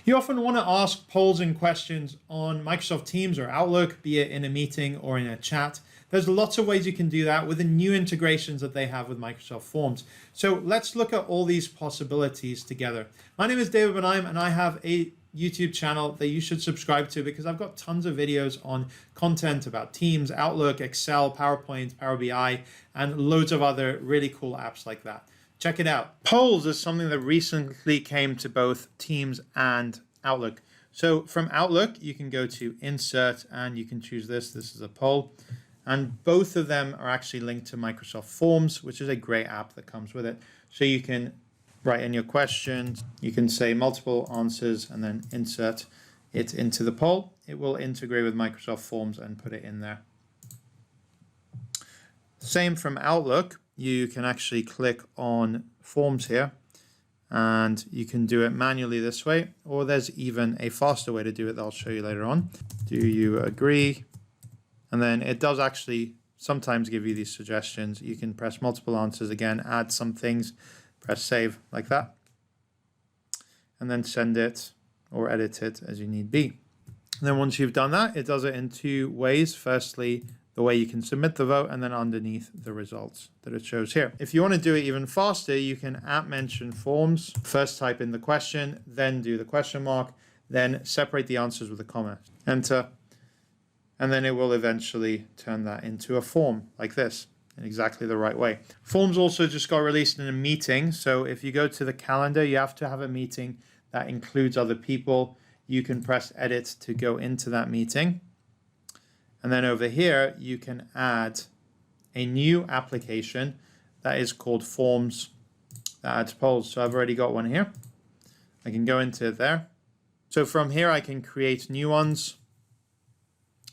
You often want to ask polls and questions on Microsoft Teams or Outlook, be it in a meeting or in a chat. There's lots of ways you can do that with the new integrations that they have with Microsoft Forms. So let's look at all these possibilities together. My name is David Benaim, and I have a YouTube channel that you should subscribe to because I've got tons of videos on content about Teams, Outlook, Excel, PowerPoint, Power BI, and loads of other really cool apps like that. Check it out. Polls is something that recently came to both Teams and Outlook. So from Outlook, you can go to Insert and you can choose this. This is a poll. And both of them are actually linked to Microsoft Forms, which is a great app that comes with it. So you can write in your questions, you can say multiple answers and then insert it into the poll. It will integrate with Microsoft Forms and put it in there. Same from Outlook. You can actually click on Forms here and you can do it manually this way, or there's even a faster way to do it that I'll show you later on. Do you agree? And then it does actually sometimes give you these suggestions. You can press multiple answers again, add some things, press save like that, and then send it or edit it as you need be. And then once you've done that, it does it in two ways. Firstly, the way you can submit the vote, and then underneath the results that it shows here. If you want to do it even faster, you can @mention forms. First type in the question, then do the question mark, then separate the answers with a comma. Enter. And then it will eventually turn that into a form like this in exactly the right way. Forms also just got released in a meeting. So if you go to the calendar, you have to have a meeting that includes other people. You can press edit to go into that meeting. And then over here, you can add a new application that is called Forms that adds polls. So I've already got one here. I can go into it there. So from here, I can create new ones.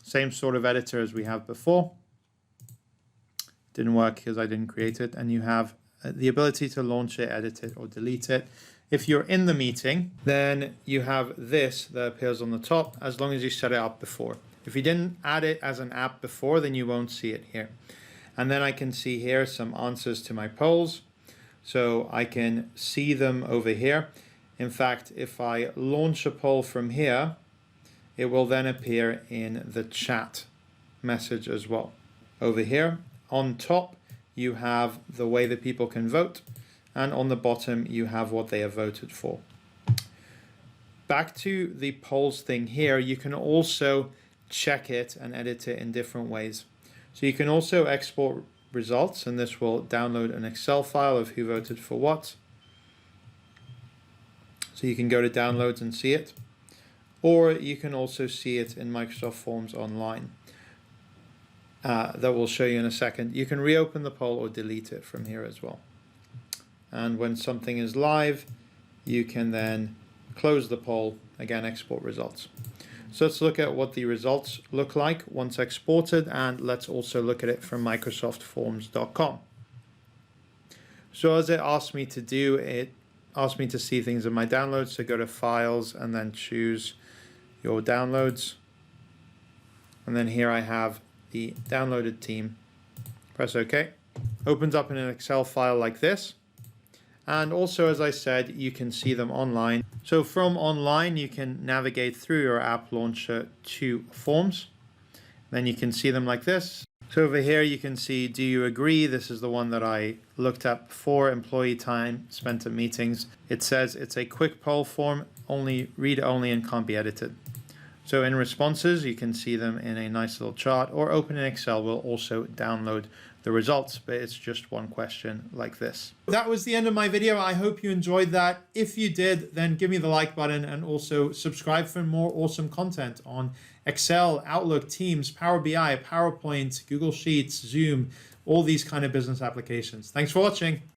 Same sort of editor as we have before. Didn't work because I didn't create it. And you have the ability to launch it, edit it, or delete it. If you're in the meeting, then you have this that appears on the top as long as you set it up before. If you didn't add it as an app before, then you won't see it here. And then I can see here some answers to my polls. So I can see them over here. In fact, if I launch a poll from here, it will then appear in the chat message as well. Over here on top, you have the way that people can vote, and on the bottom, you have what they have voted for. Back to the polls thing here, you can also check it and edit it in different ways. So you can also export results, and this will download an Excel file of who voted for what. So you can go to downloads and see it. Or you can also see it in Microsoft Forms online. That we'll show you in a second. You can reopen the poll or delete it from here as well. And when something is live, you can then close the poll, again, export results. So let's look at what the results look like once exported, and let's also look at it from microsoftforms.com. So as it asked me to do, it asked me to see things in my downloads. So go to Files and then choose your downloads. And then here I have the downloaded team. Press OK. Opens up in an Excel file like this. And also, as I said, you can see them online. So from online, you can navigate through your app launcher to Forms. Then you can see them like this. So over here, you can see, do you agree? This is the one that I looked at before, employee time spent at meetings. It says it's a quick poll form, only read only and can't be edited. So in responses, you can see them in a nice little chart, or open in Excel will also download the results, but it's just one question like this. That was the end of my video. I hope you enjoyed that. If you did, then give me the like button and also subscribe for more awesome content on Excel, Outlook, Teams, Power BI, PowerPoint, Google Sheets, Zoom, all these kind of business applications. Thanks for watching.